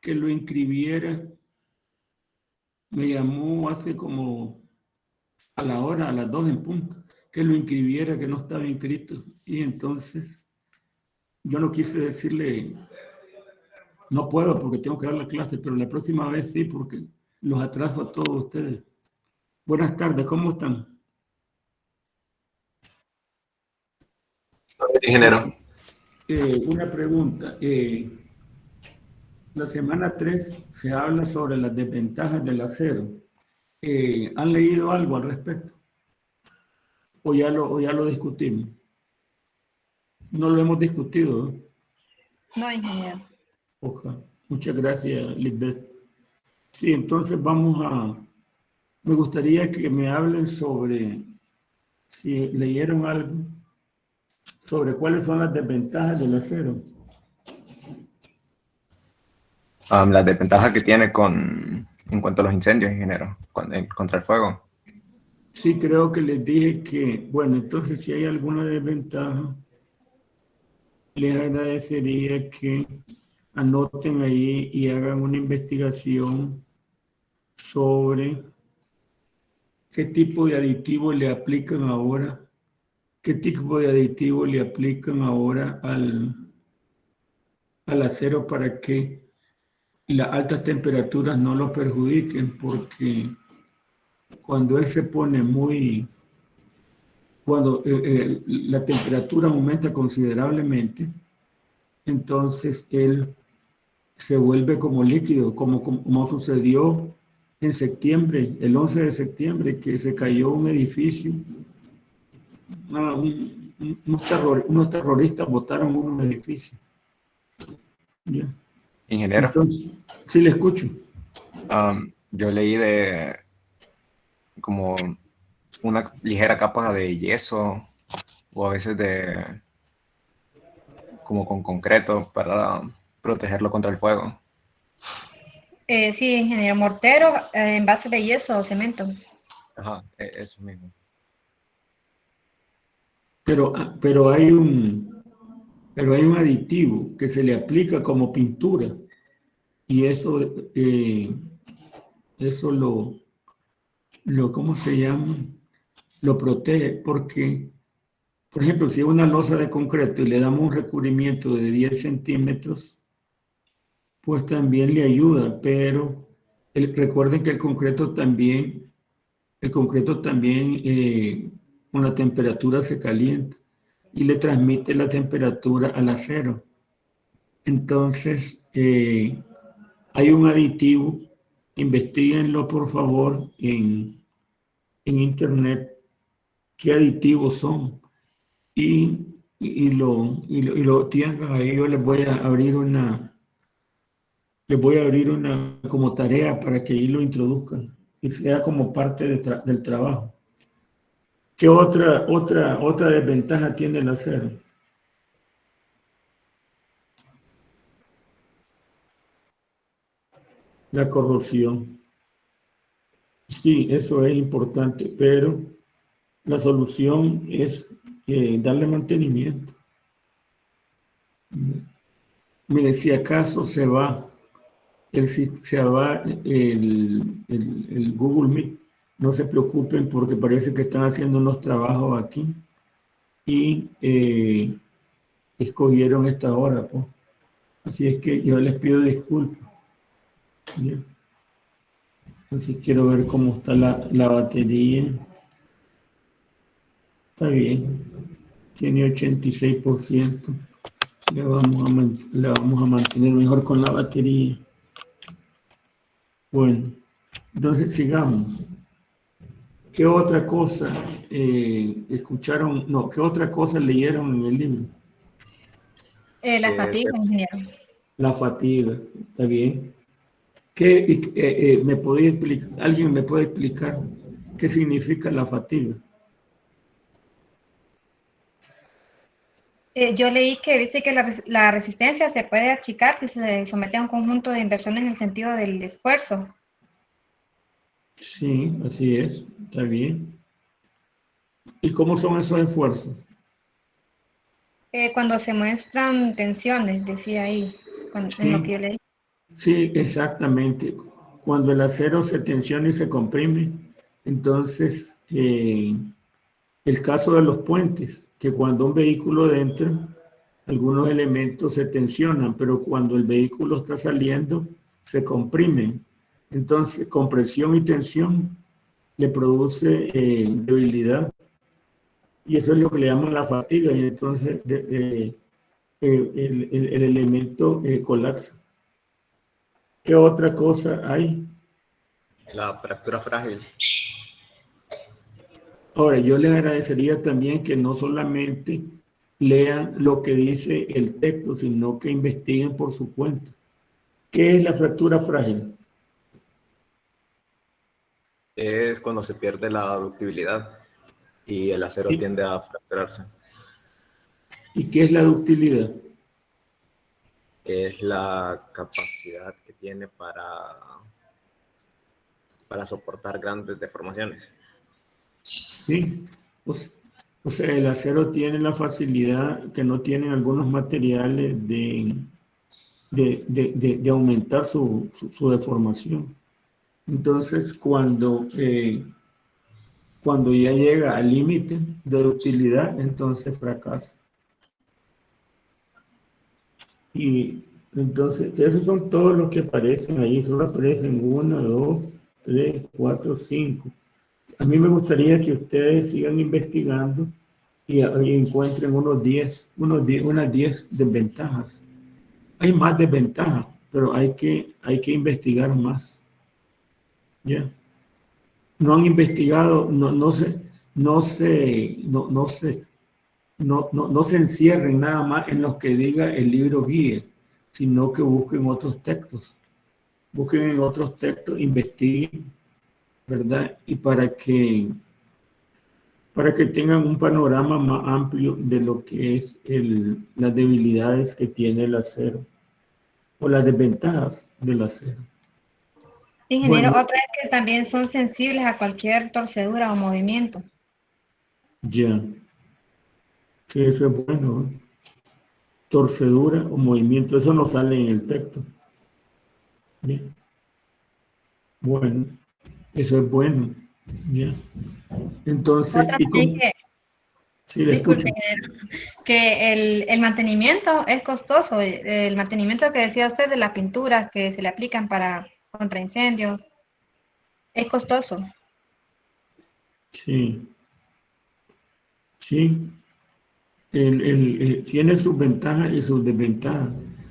que lo inscribiera. Me llamó hace como a la hora, a las 2 en punto, que lo inscribiera, que no estaba inscrito. Y entonces yo no quise decirle, no puedo porque tengo que dar la clase, pero la próxima vez sí, porque los atraso a todos ustedes. Buenas tardes, ¿cómo están? Ingeniero. Una pregunta. La semana 3 se habla sobre las desventajas del acero. ¿Han leído algo al respecto? ¿O ya lo discutimos? No lo hemos discutido, ¿no? No, ingeniero. Okay. Muchas gracias, Lisbeth. Sí, entonces me gustaría que me hablen sobre, si leyeron algo, sobre cuáles son las desventajas del acero. Las desventajas que tiene en cuanto a los incendios, ingeniero, contra el fuego. Sí, creo que les dije que, bueno, entonces si hay alguna desventaja, les agradecería que anoten ahí y hagan una investigación sobre qué tipo de aditivo le aplican ahora, qué tipo de aditivo le aplican ahora al acero para que las altas temperaturas no lo perjudiquen, porque cuando él se pone cuando la temperatura aumenta considerablemente, entonces él se vuelve como líquido, como sucedió en septiembre, el 11 de septiembre, que se cayó un edificio. Unos terroristas botaron un edificio. ¿Ya? Ingeniero, Entonces, sí le escucho. yo leí de como una ligera capa de yeso o a veces como con concreto para protegerlo contra el fuego. Sí, ingeniero. Mortero en base de yeso o cemento. Ajá, eso mismo. Pero hay un aditivo que se le aplica como pintura y eso ¿cómo se llama? Lo protege porque, por ejemplo, si es una losa de concreto y le damos un recubrimiento de 10 centímetros, pues también le ayuda, pero recuerden que el concreto también con la temperatura se calienta y le transmite la temperatura al acero. Entonces, hay un aditivo, investiguenlo por favor en internet, qué aditivos son y lo tengan ahí. Yo les voy a abrir una como tarea para que ahí lo introduzcan y sea como parte del trabajo. ¿Qué otra desventaja tiene el acero? La corrosión. Sí, eso es importante, pero la solución es darle mantenimiento. Mire, si acaso se va el Google Meet, no se preocupen porque parece que están haciendo unos trabajos aquí y escogieron esta hora, pues. Así es que yo les pido disculpas. ¿Ya? Entonces quiero ver cómo está la batería. Está bien, tiene 86%. Le vamos a mantener mejor con la batería. Bueno, entonces sigamos. ¿Qué otra cosa escucharon? No, ¿qué otra cosa leyeron en el libro? La fatiga, ingeniero. La fatiga, ¿está bien? ¿Alguien me puede explicar qué significa la fatiga? Yo leí que dice que la resistencia se puede achicar si se somete a un conjunto de inversiones en el sentido del esfuerzo. Sí, así es, está bien. ¿Y cómo son esos esfuerzos? Cuando se muestran tensiones, decía ahí, en lo que Sí, yo leí. Sí, exactamente. Cuando el acero se tensiona y se comprime, entonces el caso de los puentes, que cuando un vehículo entra, algunos elementos se tensionan, pero cuando el vehículo está saliendo, se comprimen. Entonces, compresión y tensión le produce debilidad y eso es lo que le llaman la fatiga y entonces el elemento colapsa. ¿Qué otra cosa hay? La fractura frágil. Ahora, yo les agradecería también que no solamente lean lo que dice el texto, sino que investiguen por su cuenta. ¿Qué es la fractura frágil? Es cuando se pierde la ductibilidad y el acero ¿Y, tiende a fracturarse. y qué es la ductilidad? Es la capacidad que tiene para soportar grandes deformaciones. Sí. O sea, el acero tiene la facilidad que no tienen algunos materiales de aumentar su deformación. Entonces, cuando ya llega al límite de ductilidad, entonces fracasa. Y entonces, esos son todos los que aparecen ahí, solo aparecen 1, 2, 3, 4, 5. A mí me gustaría que ustedes sigan investigando y encuentren unas 10 desventajas. Hay más desventajas, pero hay que investigar más. ¿Ya? No han investigado, no se encierren nada más en lo que diga el libro guía, sino que busquen otros textos. Busquen en otros textos, investiguen, ¿verdad? Y para que tengan un panorama más amplio de lo que es las debilidades que tiene el acero o las desventajas del acero. Ingeniero, Bueno, otra es que también son sensibles a cualquier torcedura o movimiento. ya, sí, eso es bueno, ¿eh? Torcedura o movimiento, eso no sale en el texto. Bien. Bueno, eso es bueno. Ya. Entonces, Otra ¿y también cómo? que, Sí, le disculpe, escucho. ingeniero, que el mantenimiento es costoso. El mantenimiento que decía usted de las pinturas que se le aplican para contra incendios es costoso. Sí, sí. Tiene sus ventajas y sus desventajas.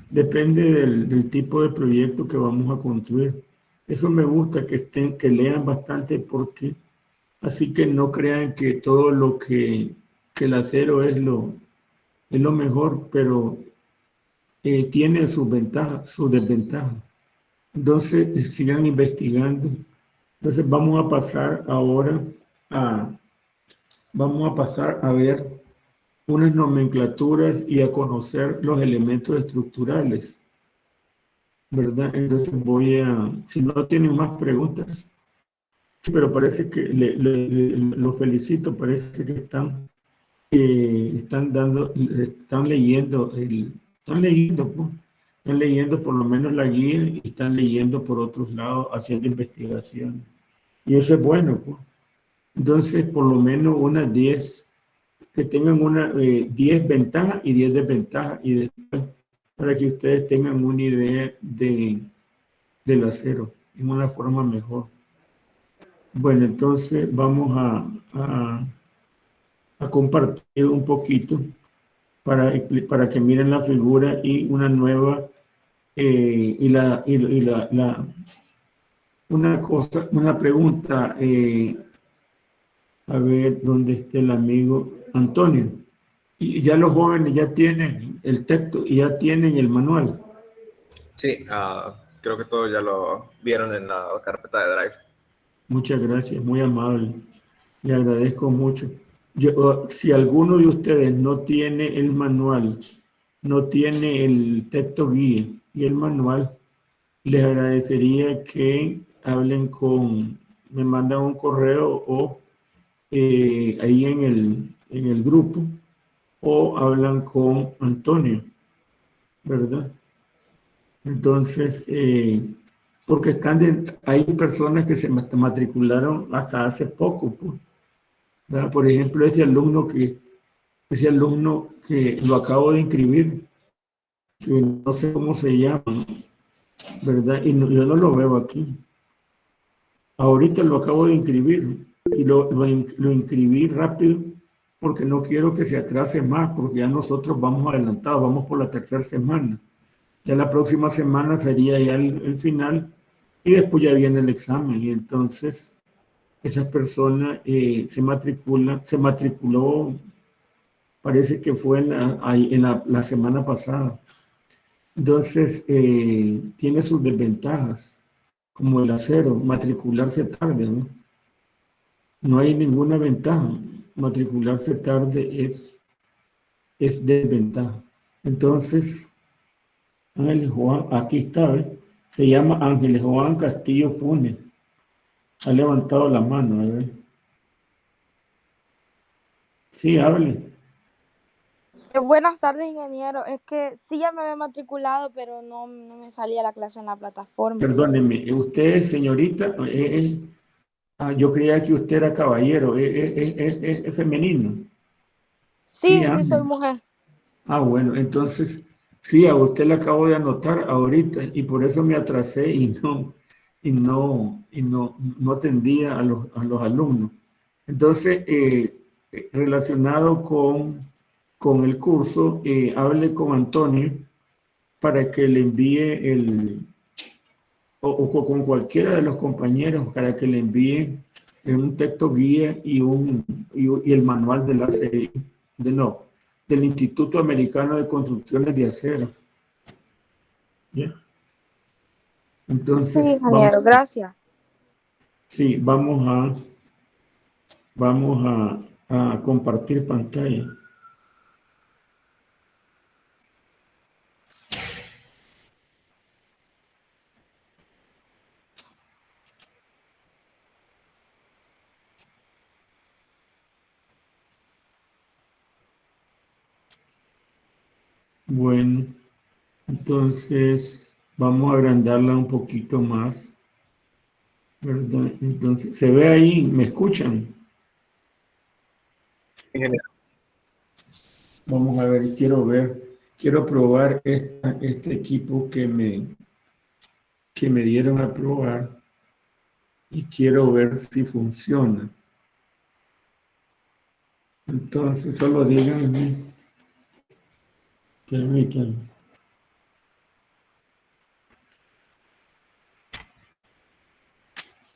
Depende del tipo de proyecto que vamos a construir. Eso me gusta que lean bastante porque así que no crean que todo que el acero es lo mejor, pero tiene sus ventajas, sus desventajas. Entonces, sigan investigando. Entonces, a, vamos a pasar a ver unas nomenclaturas y a conocer los elementos estructurales, ¿verdad? Entonces si no tienen más preguntas, sí, pero parece que lo felicito, parece que están leyendo por lo menos la guía y están leyendo por otros lados, haciendo investigación. Y eso es bueno, pues. Entonces, por lo menos unas 10 que tengan 10 ventajas y 10 desventajas y después para que ustedes tengan una idea del acero en una forma mejor. Bueno, entonces vamos a compartir un poquito para que miren la figura y una nueva una pregunta, a ver dónde está el amigo Antonio. Y ya los jóvenes ya tienen el texto y ya tienen el manual. Sí, creo que todos ya lo vieron en la carpeta de Drive. Muchas gracias, muy amable. Le agradezco mucho. Si alguno de ustedes no tiene el manual, no tiene el texto guía y el manual, les agradecería que me mandan un correo o ahí en el grupo o hablan con Antonio, ¿verdad? Entonces, porque hay personas que se matricularon hasta hace poco, pues, ¿verdad? Por ejemplo, ese alumno que lo acabo de inscribir, que no sé cómo se llama, ¿verdad? Y yo no lo veo aquí. Ahorita lo acabo de inscribir y lo inscribí rápido porque no quiero que se atrase más, porque ya nosotros vamos adelantados, vamos por la tercera semana. Ya la próxima semana sería ya el final y después ya viene el examen. Y entonces esa persona se matriculó, parece que fue la semana pasada. Entonces tiene sus desventajas, como el acero, matricularse tarde, ¿no? No hay ninguna ventaja. Matricularse tarde es desventaja. Entonces, Ángel Juan, aquí está, ¿ve? Se llama Ángel Juan Castillo Funes. Ha levantado la mano, ¿eh? Sí, hable. Buenas tardes, ingeniero. Es que sí ya me había matriculado, pero no me salía la clase en la plataforma. Perdóneme, usted, señorita, yo creía que usted era caballero, es femenino. Sí, Sí, soy Ángel. mujer. Bueno, entonces, sí, a usted le acabo de anotar ahorita y por eso me atrasé y no atendía a los alumnos. Entonces, relacionado con el curso, hable con Antonio para que le envíe o con cualquiera de los compañeros para que le envíen un texto guía y el manual de la CI, del Instituto Americano de Construcciones de Acero. ¿Ya? Sí, Entonces, ingeniero, gracias. sí, vamos a compartir pantalla. Bueno, entonces vamos a agrandarla un poquito más, ¿verdad? Entonces, ¿se ve ahí? ¿Me escuchan? Ingeniero. Vamos a ver, quiero probar este equipo que me dieron a probar y quiero ver si funciona. Entonces, solo díganme, permítanme.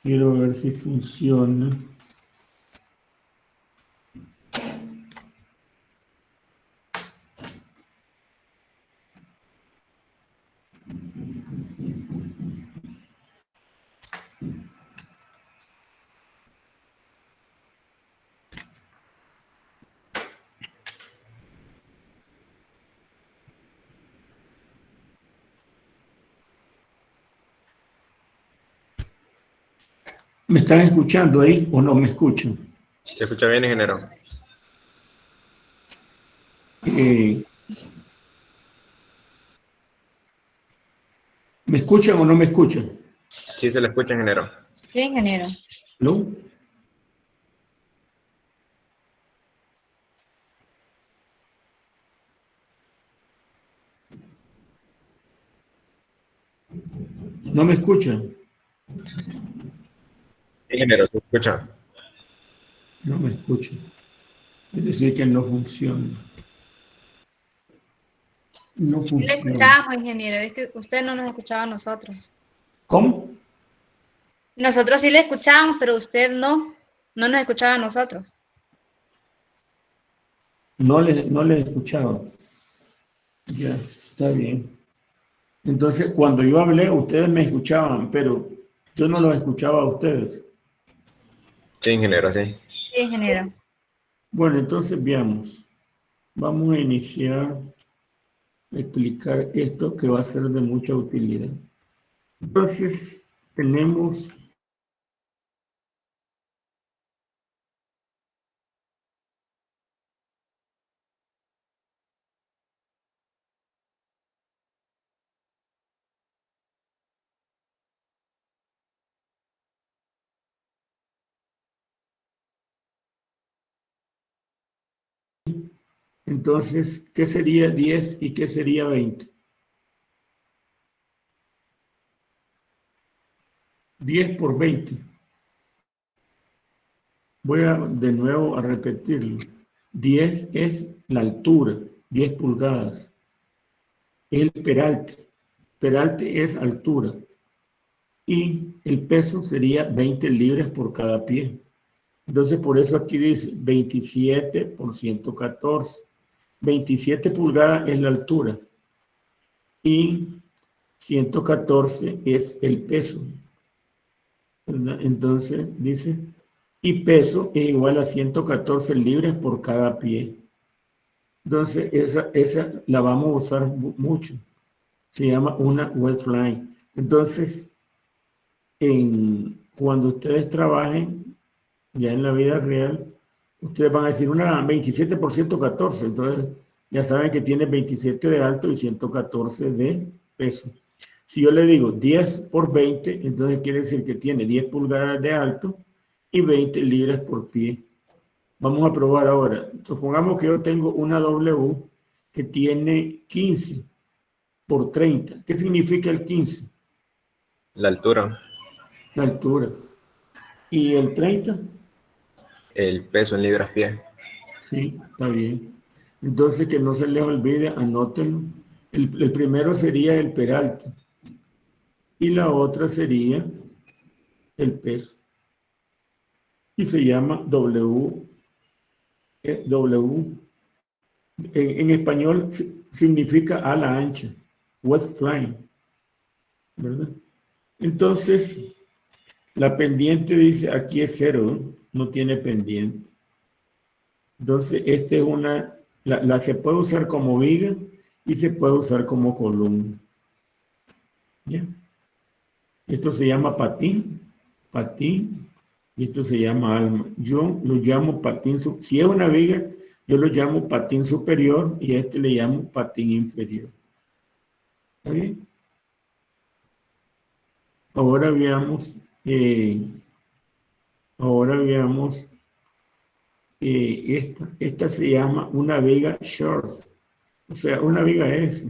Quiero ver si funciona. ¿Me están escuchando ahí o no me escuchan? ¿Se escucha bien, ingeniero? ¿Me escuchan o no me escuchan? Sí, se le escucha, ingeniero. Sí, ingeniero. ¿No? ¿No me escuchan? Ingeniero, ¿se escucha? No me escuchan. Es decir, que no funciona. No Sí le funciona. escuchábamos, ingeniero, es que usted no nos escuchaba a nosotros. ¿Cómo? Nosotros sí le escuchábamos, pero usted no nos escuchaba a nosotros. No les escuchaba. Ya, está bien. Entonces, cuando yo hablé, ustedes me escuchaban, pero yo no los escuchaba a ustedes. Sí, ingeniero, sí. Sí, ingeniero. Bueno, entonces veamos. Vamos a iniciar a explicar esto que va a ser de mucha utilidad. Entonces, tenemos Entonces, ¿qué sería 10 y qué sería 20? 10 por 20. Voy de nuevo a repetirlo. 10 es la altura, 10 pulgadas. Es el peralte. Peralte es altura. Y el peso sería 20 libras por cada pie. Entonces, por eso aquí dice 27 por 114. 27 pulgadas es la altura. Y 114 es el peso. ¿Verdad? Entonces, dice, y peso es igual a 114 libras por cada pie. Entonces, esa la vamos a usar mucho. Se llama una wet fly. Entonces, cuando ustedes trabajen ya en la vida real, ustedes van a decir una 27 por 114. Entonces, ya saben que tiene 27 de alto y 114 de peso. Si yo le digo 10 por 20, entonces quiere decir que tiene 10 pulgadas de alto y 20 libras por pie. Vamos a probar ahora. Supongamos que yo tengo una W que tiene 15 por 30. ¿Qué significa el 15? La altura, La altura. ¿Y el 30? el peso en libras-pie. Sí, está bien. Entonces, que no se les olvide, anótenlo. El primero sería el peralte. Y la otra sería el peso. Y se llama W. En español significa ala ancha. Wet flying. ¿Verdad? Entonces, la pendiente dice, aquí es 0, no tiene pendiente. Entonces, esta es una, se puede usar como viga y se puede usar como columna. ¿Bien? Esto se llama patín, y esto se llama alma. Yo lo llamo patín, si es una viga, yo lo llamo patín superior y a este le llamo patín inferior. ¿Está bien? Ahora veamos esta se llama una viga short, o sea, una viga S,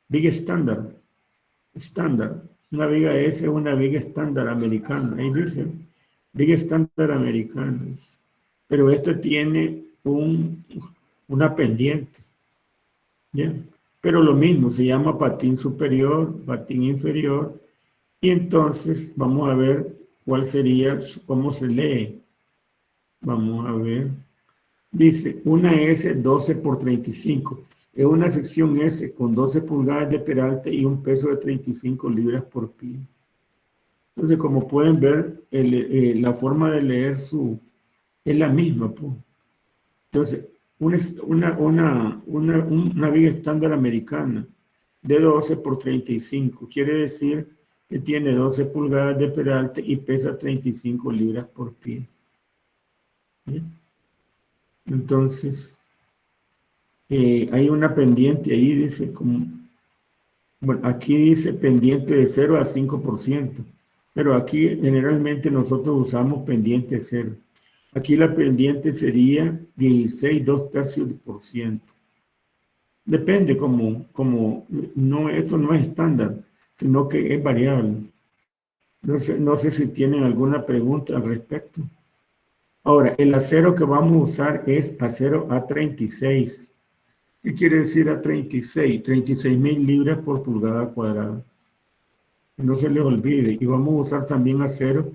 viga estándar, una viga S es una viga estándar americana, ahí dice, viga estándar americana, pero esta tiene una pendiente, ¿ya? Pero lo mismo, se llama patín superior, patín inferior, y entonces vamos a ver cuál sería, cómo se lee. Vamos a ver. Dice, una S 12 por 35. Es una sección S con 12 pulgadas de peralte y un peso de 35 libras por pie. Entonces, como pueden ver, la forma de leer es la misma. Pues. Entonces, una viga estándar americana de 12 por 35. Quiere decir que tiene 12 pulgadas de peralte y pesa 35 libras por pie. ¿Bien? Entonces, hay una pendiente ahí, dice, bueno, aquí dice pendiente de 0 a 5%, pero aquí generalmente nosotros usamos pendiente 0. Aquí la pendiente sería 16, 2/3%. Depende esto no es estándar, sino que es variable. No sé si tienen alguna pregunta al respecto. Ahora, el acero que vamos a usar es acero A36. ¿Qué quiere decir A36? 36,000 libras por pulgada cuadrada. No se les olvide. Y vamos a usar también acero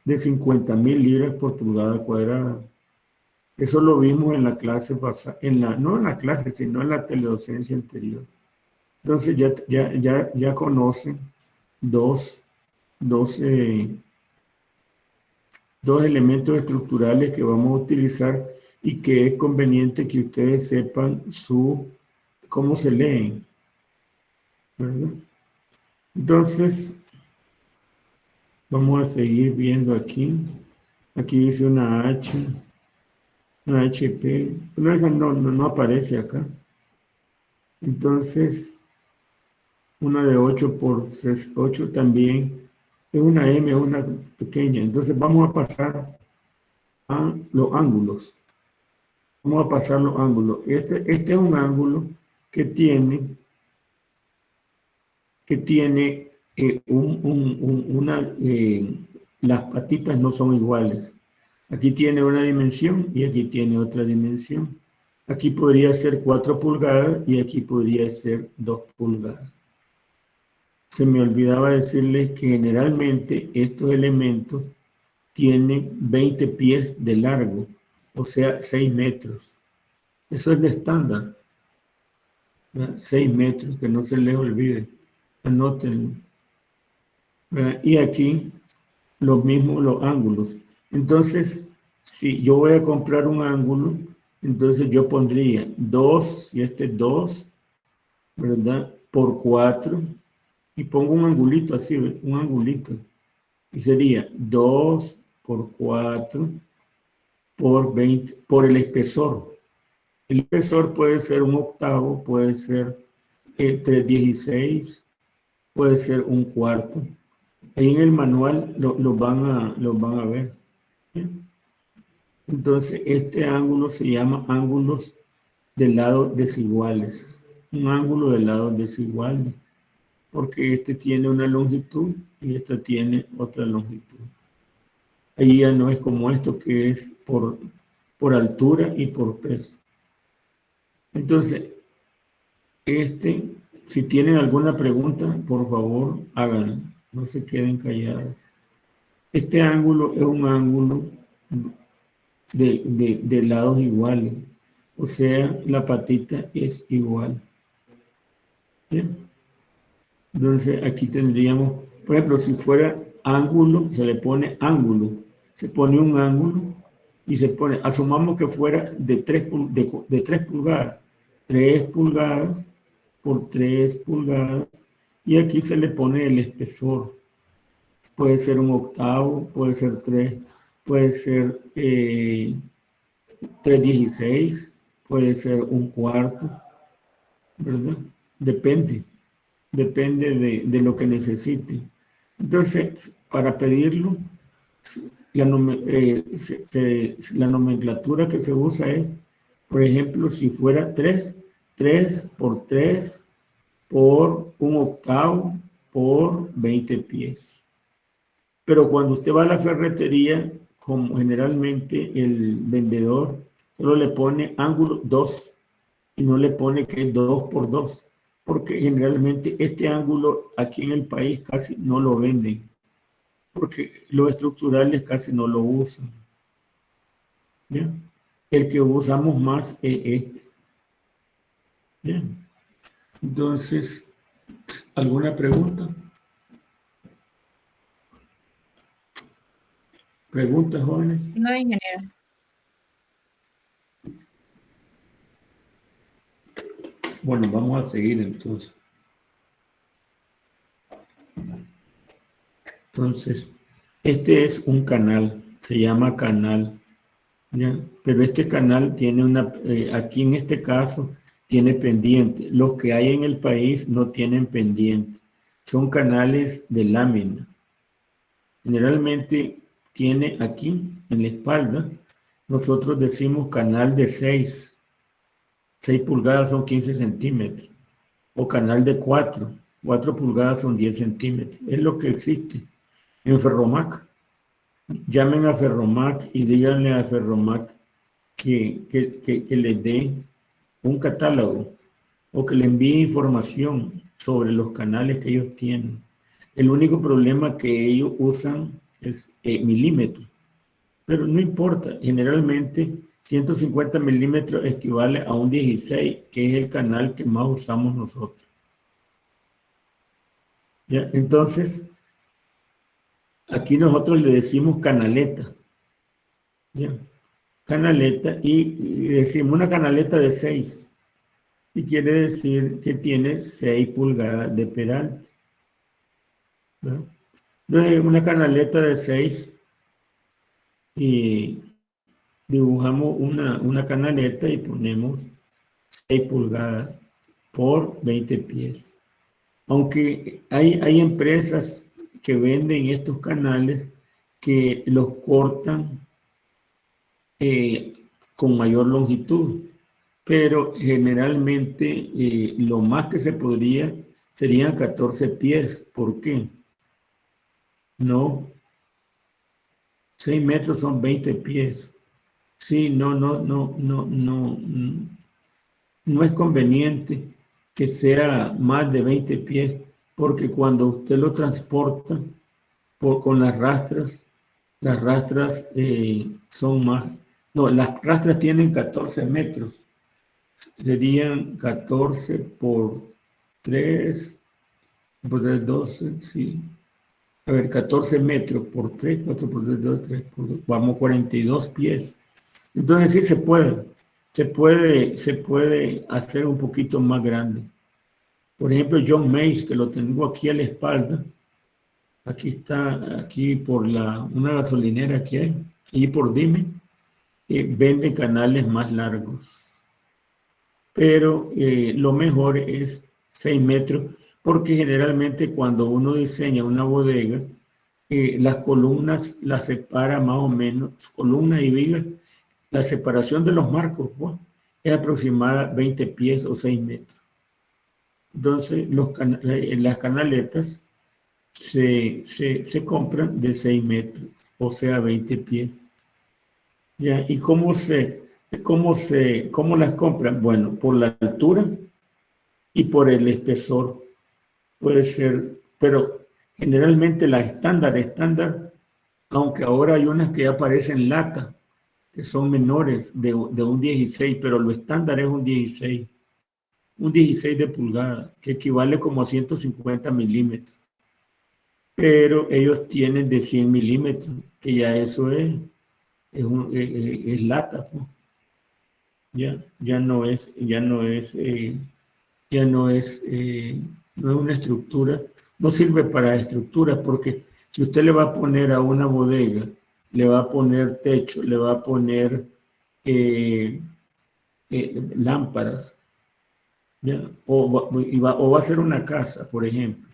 de 50,000 libras por pulgada cuadrada. Eso lo vimos en la clase pasada, no en la clase, sino en la teledocencia anterior. Entonces ya conocen dos elementos estructurales que vamos a utilizar y que es conveniente que ustedes sepan cómo se leen, ¿verdad? Entonces, vamos a seguir viendo aquí. Aquí dice una HP, pero esa no aparece acá. Entonces, una de 8 por 8 también es una M, una pequeña. Entonces, vamos a pasar a los ángulos. Vamos a pasar los ángulos. Este es un ángulo que tiene las patitas no son iguales. Aquí tiene una dimensión y aquí tiene otra dimensión. Aquí podría ser 4 pulgadas y aquí podría ser 2 pulgadas. Se me olvidaba decirles que generalmente estos elementos tienen 20 pies de largo, o sea, 6 metros. Eso es de estándar. 6 metros, que no se les olvide. Anótenlo. Y aquí los mismos los ángulos. Entonces, si yo voy a comprar un ángulo, entonces yo pondría 2, si este es 2, ¿verdad? Por 4, y pongo un angulito así, un angulito. Y sería 2 por 4 por 20, por el espesor. El espesor puede ser un octavo, puede ser 3/16, puede ser un cuarto. Ahí en el manual lo van a ver. ¿Bien? Entonces, este ángulo se llama ángulos de lados desiguales. Un ángulo de lados desiguales. Porque este tiene una longitud y este tiene otra longitud. Ahí ya no es como esto, que es por altura y por peso. Entonces, si tienen alguna pregunta, por favor, háganlo. No se queden callados. Este ángulo es un ángulo de lados iguales. O sea, la patita es igual. ¿Bien? Entonces, aquí tendríamos, por ejemplo, si fuera ángulo, se le pone ángulo. Se pone un ángulo y se pone, asumamos que fuera de 3 pulgadas. 3 pulgadas por 3 pulgadas. Y aquí se le pone el espesor. Puede ser un octavo, puede ser 3, puede ser 3/16, puede ser un cuarto, ¿verdad? Depende de lo que necesite. Entonces, para pedirlo, la nomenclatura que se usa es, por ejemplo, si fuera 3 por 3 por un octavo por 20 pies. Pero cuando usted va a la ferretería, como generalmente el vendedor solo le pone ángulo 2 y no le pone que es 2 por 2, porque generalmente este ángulo aquí en el país casi no lo venden, porque los estructurales casi no lo usan. ¿Bien? El que usamos más es este. Bien. Entonces, ¿alguna pregunta? ¿Preguntas, jóvenes? No, ingeniero. Bueno, vamos a seguir entonces. Entonces, este es un canal, se llama canal, ¿ya? Pero este canal tiene aquí en este caso, tiene pendiente. Los que hay en el país no tienen pendiente. Son canales de lámina. Generalmente tiene aquí, en la espalda, nosotros decimos canal de 6. 6 pulgadas son 15 centímetros. O canal de 4. 4 pulgadas son 10 centímetros. Es lo que existe en Ferromac. Llamen a Ferromac y díganle a Ferromac que les dé un catálogo o que le envíe información sobre los canales que ellos tienen. El único problema que ellos usan es milímetros, pero no importa. Generalmente 150 milímetros equivale a un 16, que es el canal que más usamos nosotros. ¿Ya? Entonces, aquí nosotros le decimos canaleta. ¿Ya? Canaleta y decimos una canaleta de 6. Y quiere decir que tiene 6 pulgadas de peralte. ¿No? Entonces, una canaleta de 6 y dibujamos una canaleta y ponemos 6 pulgadas por 20 pies. Aunque hay empresas que venden estos canales que los cortan con mayor longitud, pero generalmente lo más que se podría serían 14 pies. ¿Por qué? No, 6 metros son 20 pies. Sí, no es conveniente que sea más de 20 pies, porque cuando usted lo transporta con las rastras son más, no, las rastras tienen 14 metros, serían 14 por 3, por 3, 12, sí. A ver, 14 metros por 3, 4 por 3, 2, 3 por 2, vamos 42 pies. Entonces sí se puede hacer un poquito más grande. Por ejemplo, John Mace, que lo tengo aquí a la espalda, aquí está, aquí por una gasolinera que hay, y por Dime, vende canales más largos. Pero lo mejor es 6 metros, porque generalmente cuando uno diseña una bodega, las columnas las separa más o menos, columnas y vigas, la separación de los marcos es aproximada 20 pies o 6 metros. Entonces, las canaletas se compran de 6 metros, o sea, 20 pies. ¿Ya? ¿Y cómo las compran? Bueno, por la altura y por el espesor. Puede ser, pero generalmente la estándar, aunque ahora hay unas que ya parecen lata, que son menores de un 16, pero lo estándar es un 16 de pulgada, que equivale como a 150 milímetros. Pero ellos tienen de 100 milímetros, que ya eso es lata, ¿no? No es una estructura, no sirve para estructuras, porque si usted le va a poner a una bodega, le va a poner techo, le va a poner lámparas, ¿ya? O va a ser una casa, por ejemplo,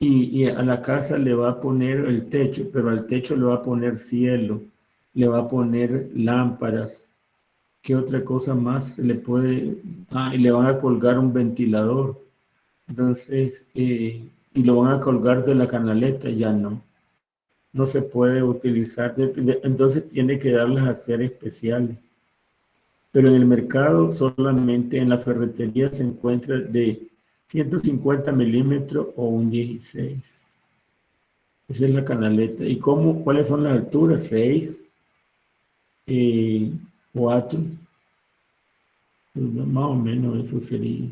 y a la casa le va a poner el techo, pero al techo le va a poner cielo, le va a poner lámparas. ¿Qué otra cosa más se le puede? Y le van a colgar un ventilador. Entonces, y lo van a colgar de la canaleta, ya no se puede utilizar. Entonces tiene que darlas a hacer especiales. Pero en el mercado, solamente en la ferretería se encuentra de 150 milímetros o un 16. Esa es la canaleta. ¿Y cuáles son las alturas? 6, 4, más o menos eso sería.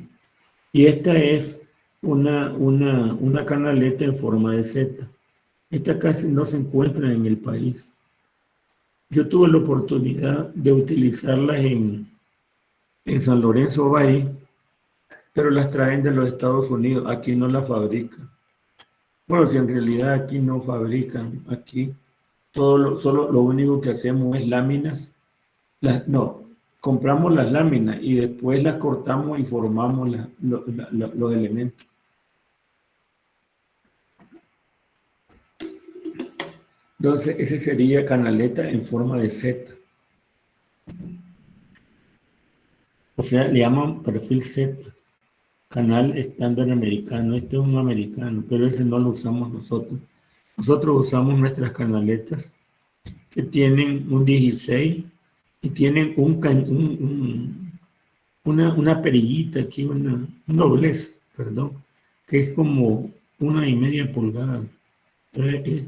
Y esta es una canaleta en forma de Z. Esta casi no se encuentra en el país. Yo tuve la oportunidad de utilizarlas en San Lorenzo Bay, pero las traen de los Estados Unidos. Aquí no las fabrican. Bueno, si en realidad aquí no fabrican, aquí solo lo único que hacemos es láminas. Compramos las láminas y después las cortamos y formamos los elementos. Entonces, ese sería canaleta en forma de Z. O sea, le llaman perfil Z. Canal estándar americano. Este es un americano, pero ese no lo usamos nosotros. Nosotros usamos nuestras canaletas que tienen un 16 y tienen una perillita aquí, un doblez, perdón, que es como 1,5 pulgadas. Entonces,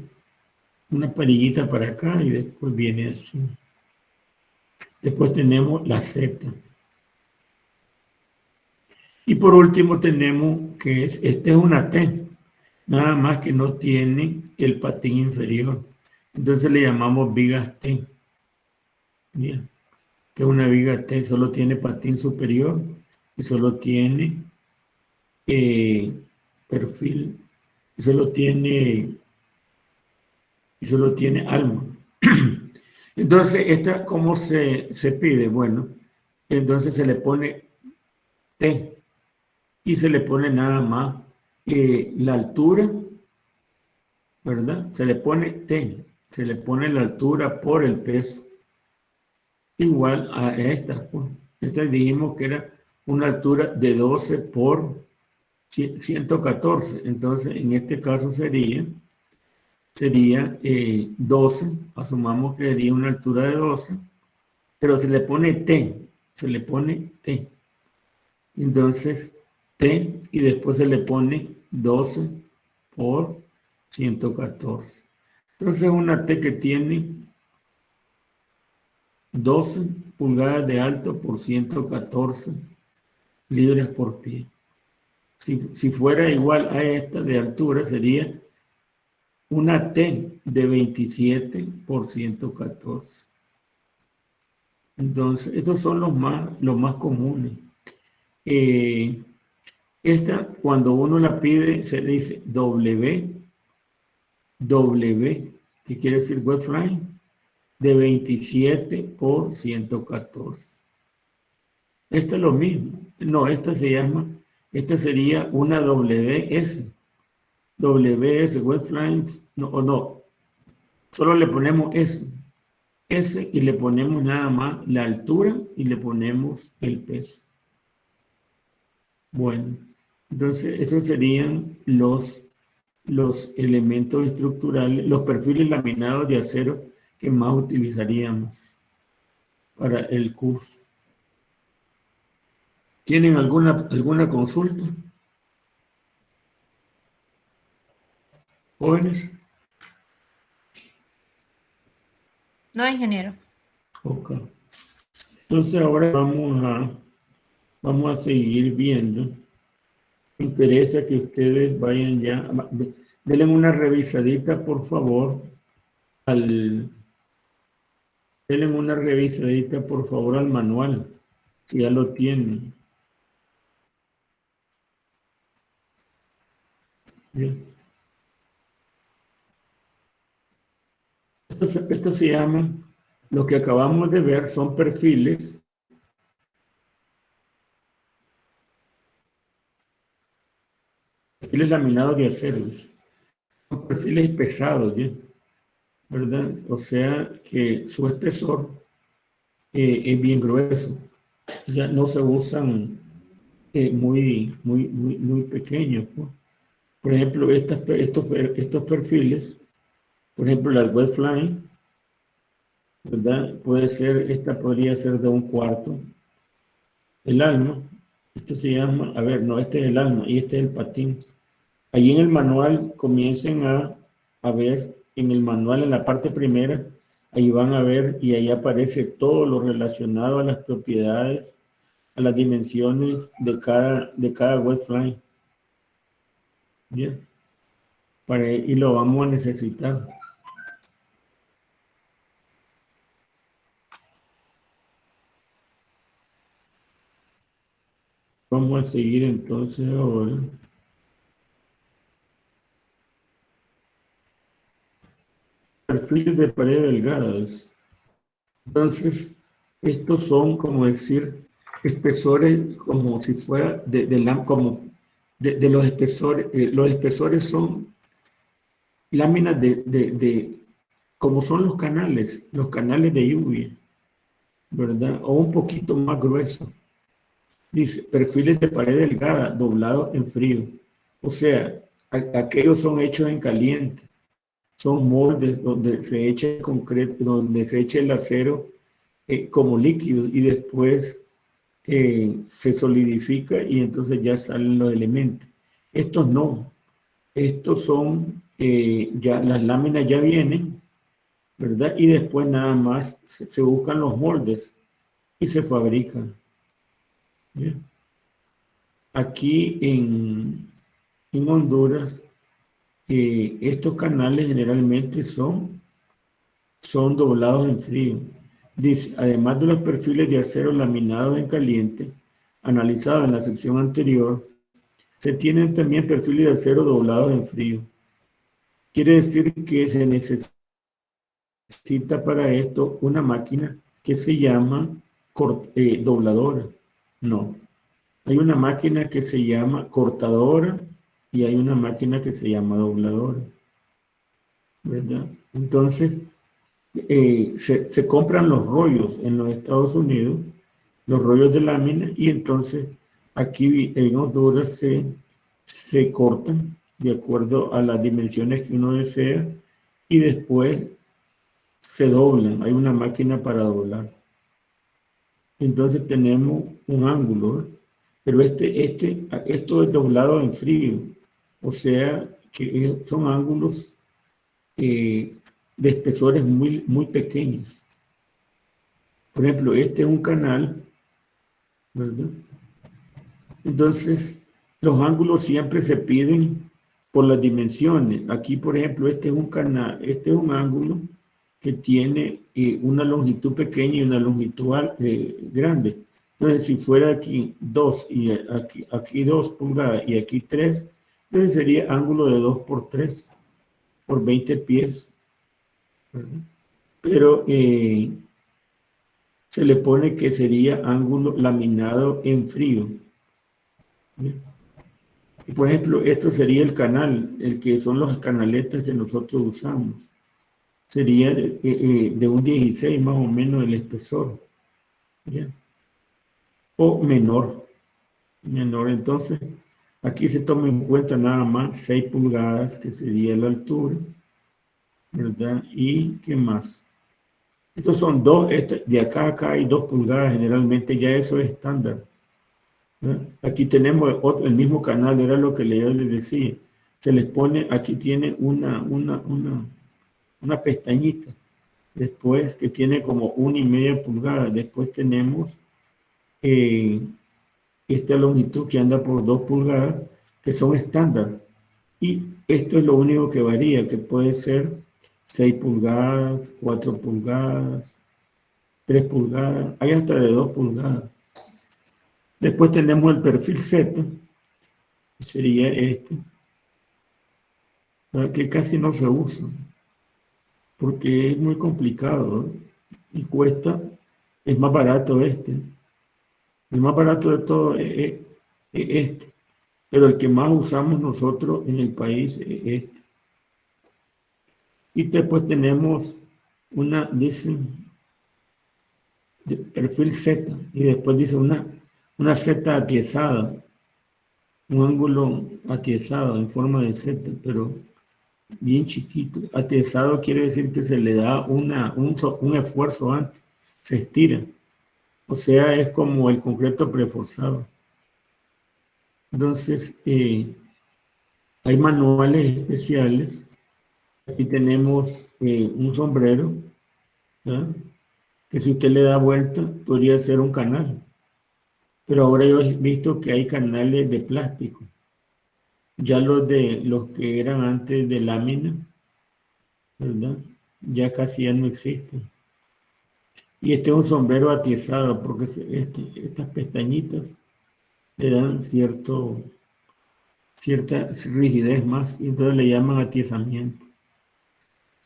una perillita para acá y después viene así. Después tenemos la Z. Y por último tenemos que esta es una T, nada más que no tiene el patín inferior. Entonces le llamamos vigas T. Bien, que es una viga T, solo tiene patín superior y solo tiene perfil, y solo tiene alma. Entonces, ¿esta cómo se pide? Bueno, entonces se le pone T y se le pone nada más la altura, ¿verdad? Se le pone T, se le pone la altura por el peso. igual a esta. Pues. Esta dijimos que era una altura de 12 por 114. Entonces, en este caso sería 12. Asumamos que sería una altura de 12. Pero se le pone T. Se le pone T. Entonces, T y después se le pone 12 por 114. Entonces, una T que tiene 12 pulgadas de alto por 114 libras por pie. Si fuera igual a esta de altura, sería una T de 27 por 114. Entonces, estos son los más comunes. Esta, cuando uno la pide, se le dice W, que quiere decir wet line, de 27 por 114. Esta es lo mismo. No, esta sería una WS. WS, wet lines, no. Solo le ponemos S y le ponemos nada más la altura y le ponemos el peso. Bueno, entonces estos serían los elementos estructurales, los perfiles laminados de acero que más utilizaríamos para el curso. ¿Tienen alguna consulta? ¿Jóvenes? No, ingeniero. Ok. Entonces ahora vamos a seguir viendo. Me interesa que ustedes vayan ya. Denle una revisadita, por favor, denle una revisadita, por favor, al manual, si ya lo tienen. Bien. Esto se llama, lo que acabamos de ver son perfiles laminados de acero. Son perfiles pesados, ¿ya? ¿Verdad? O sea que su espesor es bien grueso. Ya no se usan muy pequeños, ¿no? Por ejemplo, estos perfiles, por ejemplo, la wet line, ¿verdad? Esta podría ser de 1/4. El alma, esto se llama, este es el alma y este es el patín. Ahí en el manual comiencen a ver, en el manual, en la parte primera, ahí van a ver y ahí aparece todo lo relacionado a las propiedades, a las dimensiones de cada wet line. Bien. Y lo vamos a necesitar. Vamos a seguir entonces ahora. Perfiles de paredes delgadas. Entonces, estos son, como decir, espesores, como si fuera de los espesores. Los espesores son láminas como son los canales de lluvia, ¿verdad? O un poquito más grueso. Dice, perfiles de pared delgada, doblados en frío. O sea, aquellos son hechos en caliente. Son moldes donde se echa el concreto, donde se echa el acero como líquido y después se solidifica y entonces ya salen los elementos. Estos no. Estos son, ya las láminas ya vienen, ¿verdad? Y después nada más se buscan los moldes y se fabrican. Bien. Aquí en Honduras, estos canales generalmente son doblados en frío. Dice, además de los perfiles de acero laminados en caliente, analizados en la sección anterior, se tienen también perfiles de acero doblados en frío. Quiere decir que se necesita para esto una máquina que se llama dobladora. No. Hay una máquina que se llama cortadora y hay una máquina que se llama dobladora, ¿verdad? Entonces, se compran los rollos en los Estados Unidos, los rollos de lámina, y entonces aquí en Honduras se cortan de acuerdo a las dimensiones que uno desea y después se doblan. Hay una máquina para doblar. Entonces tenemos un ángulo, pero esto es doblado en frío, o sea que son ángulos de espesores muy, muy pequeños. Por ejemplo, este es un canal, ¿verdad? Entonces, los ángulos siempre se piden por las dimensiones. Aquí, por ejemplo, este es un canal, este es un ángulo que tiene una longitud pequeña y una longitud grande. Entonces, si fuera aquí 2 y aquí 2 pulgadas y aquí 3, entonces sería ángulo de 2 por 3, por 20 pies, ¿verdad? Pero se le pone que sería ángulo laminado en frío. ¿Bien? Y por ejemplo, esto sería el canal, el que son los canaletas que nosotros usamos. Sería de un 16 más o menos el espesor. ¿Bien? O menor. Entonces, aquí se toma en cuenta nada más 6 pulgadas, que sería la altura, ¿verdad? ¿Y qué más? Estos son de acá a acá hay 2 pulgadas, generalmente ya eso es estándar. ¿Verdad? Aquí tenemos el mismo canal, era lo que yo les decía. Se les pone, aquí tiene una pestañita, después que tiene como 1,5 pulgadas, después tenemos esta longitud que anda por 2 pulgadas, que son estándar. Y esto es lo único que varía, que puede ser 6 pulgadas, 4 pulgadas, 3 pulgadas, hay hasta de 2 pulgadas. Después tenemos el perfil Z, que sería este, que casi no se usa, porque es muy complicado, ¿no? Y cuesta, es más barato este. El más barato de todo es este, pero el que más usamos nosotros en el país es este. Y después tenemos dice, de perfil Z, y después dice una Z atiesada, un ángulo atiesado en forma de Z, pero bien chiquito. Atiesado quiere decir que se le da un esfuerzo antes, se estira. O sea, es como el concreto preforzado. Entonces, hay manuales especiales. Aquí tenemos un sombrero, ¿verdad? Que si usted le da vuelta, podría ser un canal. Pero ahora yo he visto que hay canales de plástico. Ya los que eran antes de lámina, ¿verdad? Ya casi ya no existen. Y este es un sombrero atiesado, porque estas pestañitas le dan cierta rigidez más, y entonces le llaman atiesamiento.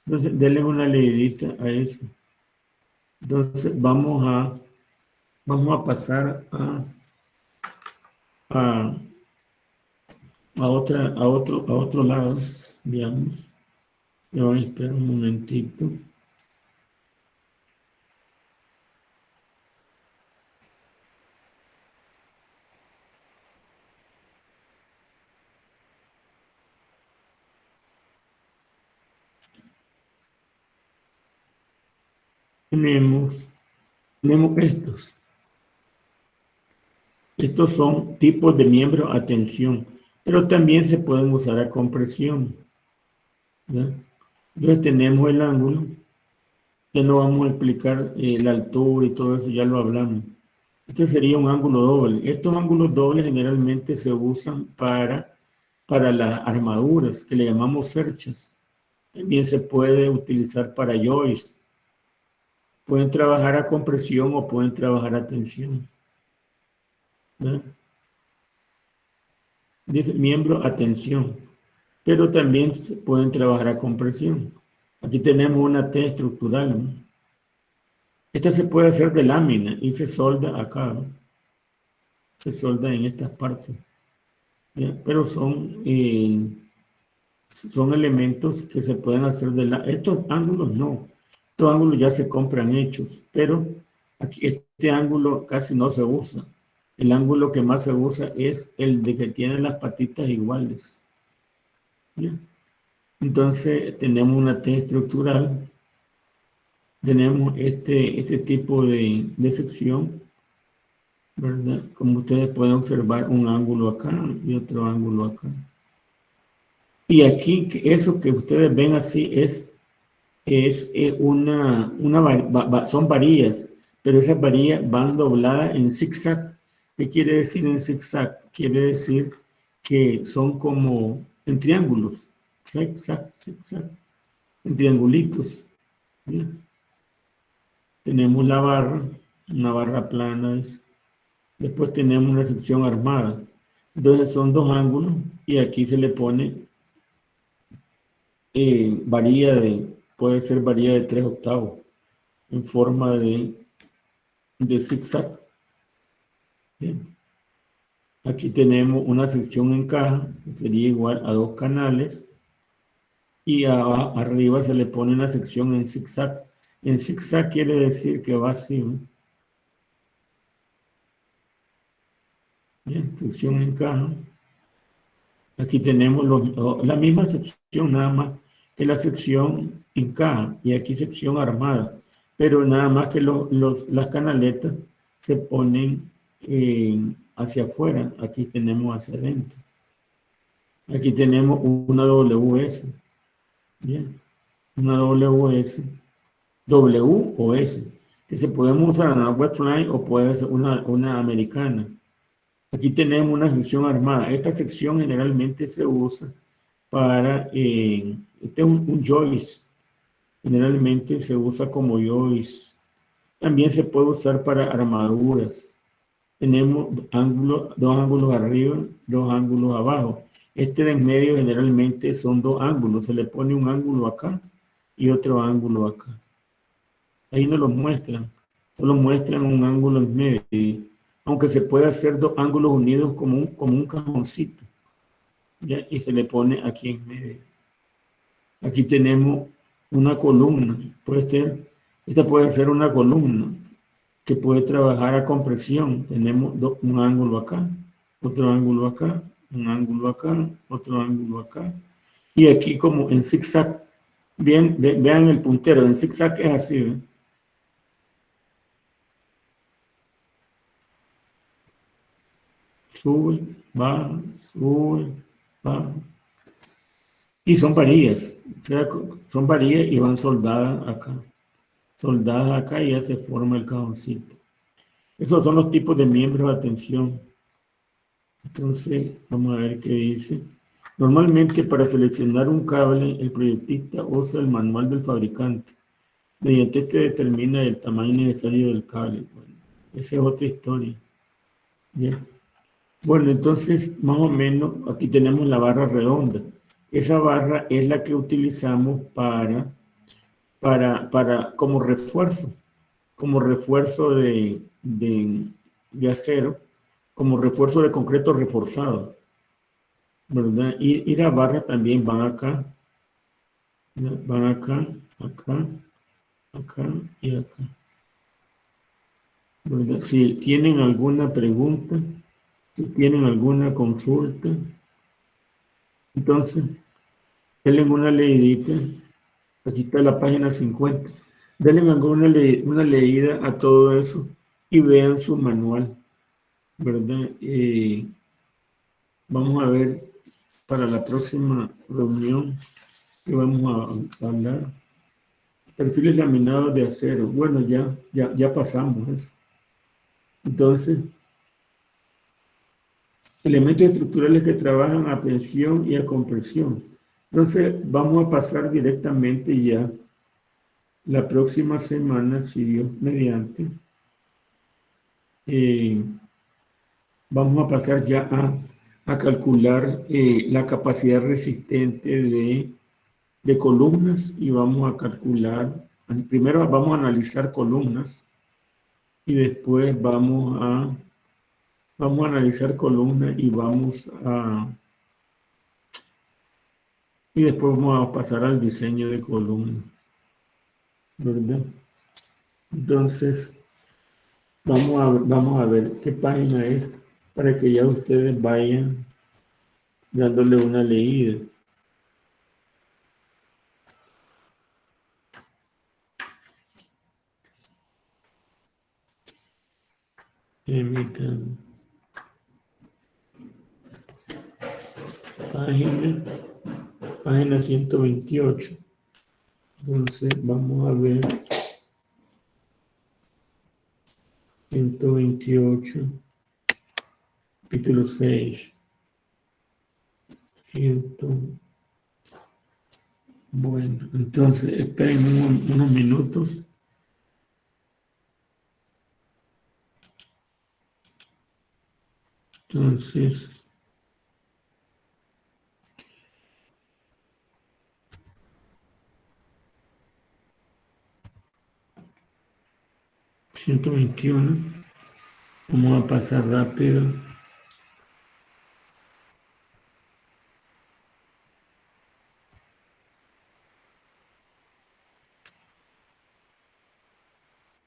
Entonces, denle una leidita a eso. Entonces, vamos a pasar a otro lado, veamos. Ya van a esperar un momentito. Tenemos estos. Estos son tipos de miembros a tensión, pero también se pueden usar a compresión, ¿verdad? Entonces tenemos el ángulo, que no vamos a explicar la altura y todo eso, ya lo hablamos. Este sería un ángulo doble. Estos ángulos dobles generalmente se usan para las armaduras, que le llamamos cerchas. También se puede utilizar para joists. Pueden trabajar a compresión o pueden trabajar a tensión, ¿verdad? Dice miembro a tensión, pero también pueden trabajar a compresión. Aquí tenemos una T estructural, ¿no? Esta se puede hacer de lámina y se solda acá, ¿no? Se solda en estas partes, ¿ya? Pero son elementos que se pueden hacer estos ángulos no. Estos ángulos ya se compran hechos, pero aquí este ángulo casi no se usa. El ángulo que más se usa es el de que tiene las patitas iguales. ¿Bien? Entonces tenemos una T estructural, tenemos este tipo de sección, ¿verdad? Como ustedes pueden observar, un ángulo acá y otro ángulo acá. Y aquí, eso que ustedes ven así son varillas, pero esas varillas van dobladas en zigzag. ¿Qué quiere decir en zigzag? Quiere decir que son como en triángulos, zigzag, zigzag, en triangulitos. ¿Bien? Tenemos la barra, una barra plana, después tenemos una sección armada. Entonces son dos ángulos y aquí se le pone puede ser varilla de 3/8 en forma de zigzag. Bien. Aquí tenemos una sección en caja, que sería igual a 2 canales, y arriba se le pone una sección en zigzag. En zigzag quiere decir que va así, ¿no? Bien, sección en caja. Aquí tenemos la misma sección, nada más que la sección en caja, y aquí sección armada, pero nada más que las canaletas se ponen hacia afuera, aquí tenemos hacia adentro. Aquí tenemos una WS, bien, una WS, W o S, que se podemos usar en la Westline o puede ser una americana. Aquí tenemos una sección armada. Esta sección generalmente se usa para, este es un joist, generalmente se usa como joist. También se puede usar para armaduras. Tenemos dos ángulos arriba, dos ángulos abajo. Este de en medio generalmente son dos ángulos. Se le pone un ángulo acá y otro ángulo acá. Ahí no lo muestran. Solo muestran un ángulo en medio. Aunque se puede hacer dos ángulos unidos como un cajoncito. ¿Ya? Y se le pone aquí en medio. Aquí tenemos una columna. Esta puede ser una columna que puede trabajar a compresión. Tenemos un ángulo acá, otro ángulo acá, un ángulo acá, otro ángulo acá. Y aquí como en zigzag. Bien, vean el puntero. En zigzag es así, ¿eh? Sube, baja, sube, baja. Y son varillas, o sea, son varillas y van soldadas acá. Soldadas acá y ya se forma el cajoncito. Esos son los tipos de miembros de atención. Entonces, vamos a ver qué dice. Normalmente para seleccionar un cable, el proyectista usa el manual del fabricante. Mediante este determina el tamaño necesario del cable. Bueno, esa es otra historia. ¿Ya? Bueno, entonces, más o menos, aquí tenemos la barra redonda. Esa barra es la que utilizamos como refuerzo de acero, como refuerzo de concreto reforzado, ¿verdad? Y las barras también van acá, van acá, acá, acá y acá, ¿verdad? Si tienen alguna pregunta, si tienen alguna consulta, entonces, denle una leidita. Aquí está la página 50. Denle una leída a todo eso y vean su manual, ¿verdad? Vamos a ver para la próxima reunión que vamos a hablar. Perfiles laminados de acero. Bueno, ya pasamos eso. Entonces, elementos estructurales que trabajan a tensión y a compresión. Entonces, vamos a pasar directamente ya la próxima semana, si Dios mediante. Vamos a pasar ya a calcular la capacidad resistente de columnas y vamos a calcular, primero vamos a analizar columnas y después vamos a analizar columnas y después vamos a pasar al diseño de columnas. ¿verdad? Entonces, vamos a ver qué página es para que ya ustedes vayan dándole una leída. Permítanme. Página 128. Entonces, vamos a ver 128, capítulo 6. Bueno, entonces esperen unos minutos. Entonces, ...121... Vamos a pasar rápido.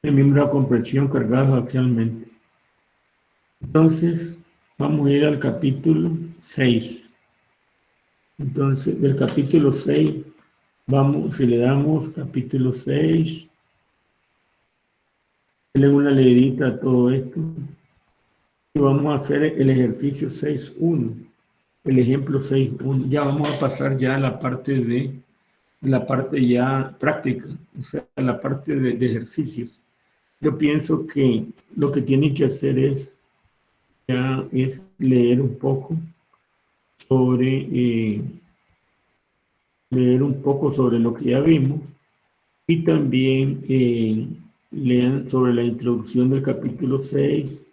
El miembro de comprensión cargado actualmente. Entonces, vamos a ir al capítulo 6. Entonces, del capítulo 6, vamos, si le damos capítulo 6, le una leidita a todo esto. Y vamos a hacer el ejercicio 6.1, el ejemplo 6.1. Ya vamos a pasar ya a la parte ya práctica, o sea, la parte de ejercicios. Yo pienso que lo que tienen que hacer es leer un poco sobre lo que ya vimos y también lean sobre la introducción del capítulo 6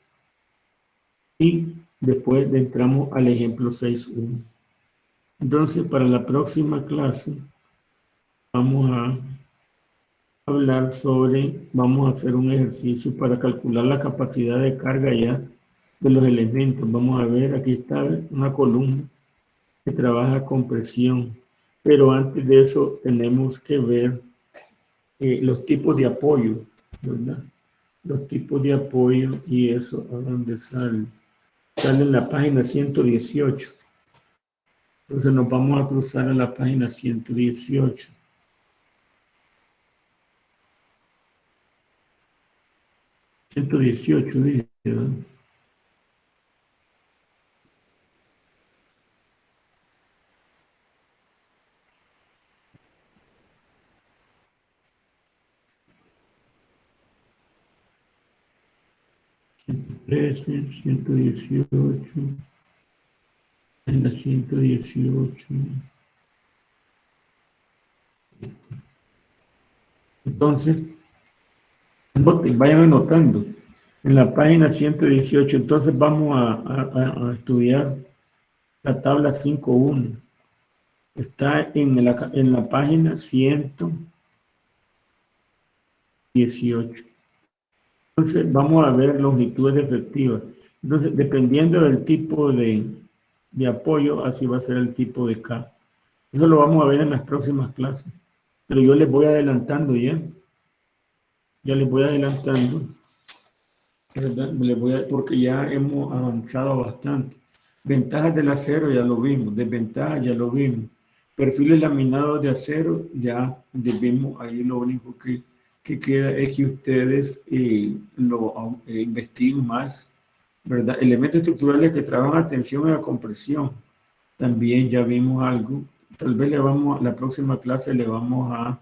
y después entramos al ejemplo 6.1. Entonces, para la próxima clase vamos a vamos a hacer un ejercicio para calcular la capacidad de carga ya de los elementos. Vamos a ver, aquí está una columna que trabaja con presión, pero antes de eso tenemos que ver los tipos de apoyo, ¿verdad? Los tipos de apoyo y eso, ¿a dónde sale? Sale en la página 118. Entonces nos vamos a cruzar a la página 118. 118, dije, ¿verdad? Trece, 118, en la 118. Entonces, vayan anotando. En la página 118, entonces vamos a estudiar la tabla 5.1. Está en la página 118. Entonces, vamos a ver longitudes efectivas. Entonces, dependiendo del tipo de apoyo, así va a ser el tipo de K. Eso lo vamos a ver en las próximas clases. Pero yo les voy adelantando ya. Ya les voy adelantando, ¿verdad? Porque ya hemos avanzado bastante. Ventajas del acero ya lo vimos. Desventajas ya lo vimos. Perfiles laminados de acero ya vimos. Ahí lo único que queda es que ustedes lo investiguen más, ¿verdad? Elementos estructurales que trabajan a tensión y a compresión. También ya vimos algo. Tal vez la próxima clase le vamos a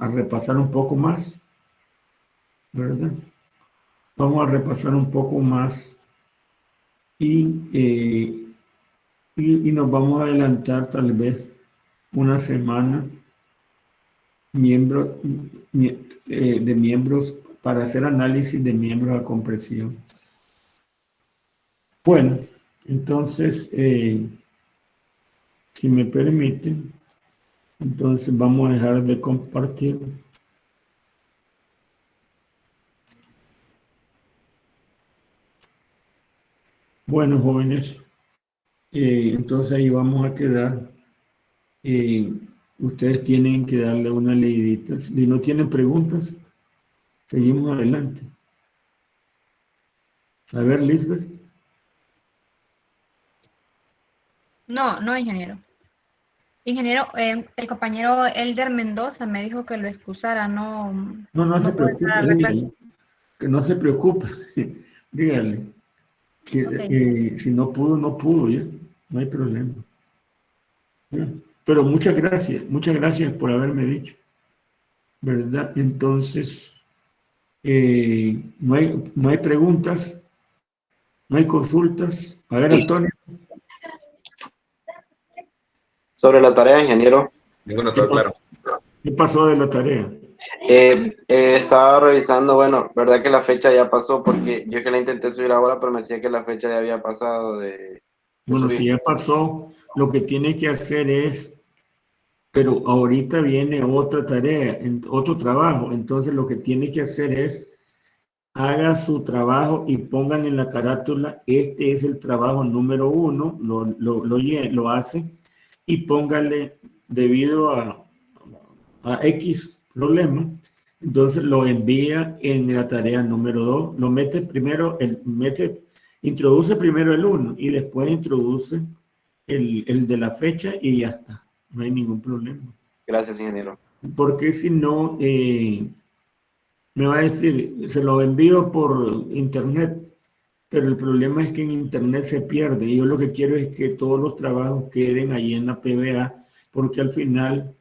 repasar un poco más, ¿verdad? Vamos a repasar un poco más y nos vamos a adelantar tal vez una semana de miembros para hacer análisis de miembros a compresión. Bueno, entonces, si me permiten, entonces vamos a dejar de compartir. Bueno, jóvenes, entonces ahí vamos a quedar ustedes tienen que darle una leidita. Si no tienen preguntas, seguimos adelante. A ver, Lisbeth. No, no, ingeniero. Ingeniero, el compañero Elder Mendoza me dijo que lo excusara, no. No se puede preocupe, entrar a la clase. dígale, que no se preocupe, dígale, que Ok. si no pudo, no pudo, ya, no hay problema. Ya. Pero muchas gracias por haberme dicho, ¿verdad? Entonces, no hay preguntas, no hay consultas. A ver, Antonio, Sobre la tarea, ingeniero, Ninguno, ¿qué todo claro. qué pasó de la tarea? estaba revisando, bueno, verdad que la fecha ya pasó porque yo que la intenté subir ahora, pero me decía que la fecha ya había pasado de Bueno, si subir. ya pasó, lo que tiene que hacer es, pero ahorita viene otra tarea, otro trabajo, entonces lo que tiene que hacer es, haga su trabajo y pongan en la carátula, este es el trabajo número 1, lo hace y póngale debido a X problema, entonces lo envía en la tarea número 2, lo mete primero, introduce primero el 1 y después introduce el de la fecha y ya está, no hay ningún problema. Gracias, ingeniero. Porque si no, me va a decir, se lo envío por internet, pero el problema es que en internet se pierde. Y yo lo que quiero es que todos los trabajos queden ahí en la PBA, porque al final,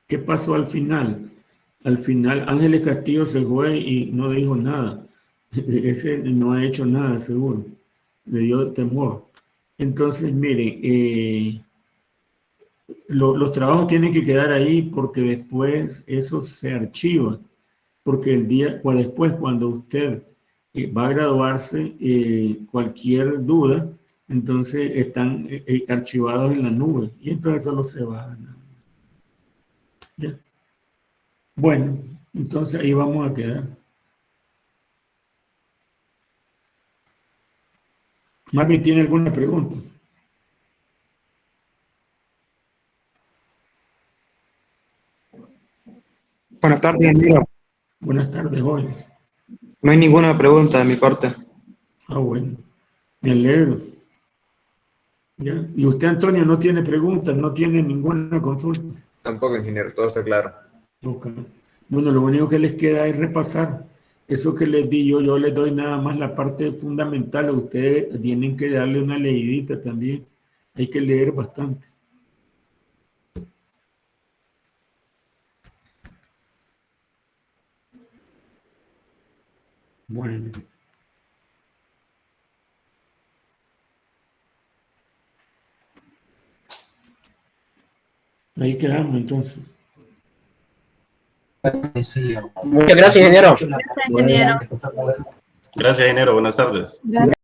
¿qué pasó al final? Al final, Ángeles Castillo se fue y no dijo nada. Ese no ha hecho nada, seguro. Le dio temor. Entonces, miren, los trabajos tienen que quedar ahí porque después eso se archiva. Porque el día, o después, cuando usted va a graduarse, cualquier duda, entonces están archivados en la nube y entonces solo se van. ¿Ya? Bueno, entonces ahí vamos a quedar. Marvin, ¿tiene alguna pregunta? Buenas tardes, ingeniero. Buenas tardes, jóvenes. No hay ninguna pregunta de mi parte. Ah, bueno, me alegro. ¿Ya? Y usted, Antonio, no tiene preguntas, no tiene ninguna consulta. Tampoco, ingeniero, todo está claro. Ok. Bueno, lo único que les queda es repasar eso que les di yo les doy nada más la parte fundamental, ustedes tienen que darle una leidita también, hay que leer bastante. Bueno. Ahí quedamos entonces. Muchas gracias, ingeniero. Gracias, ingeniero. Gracias, ingeniero. Buenas tardes. Gracias.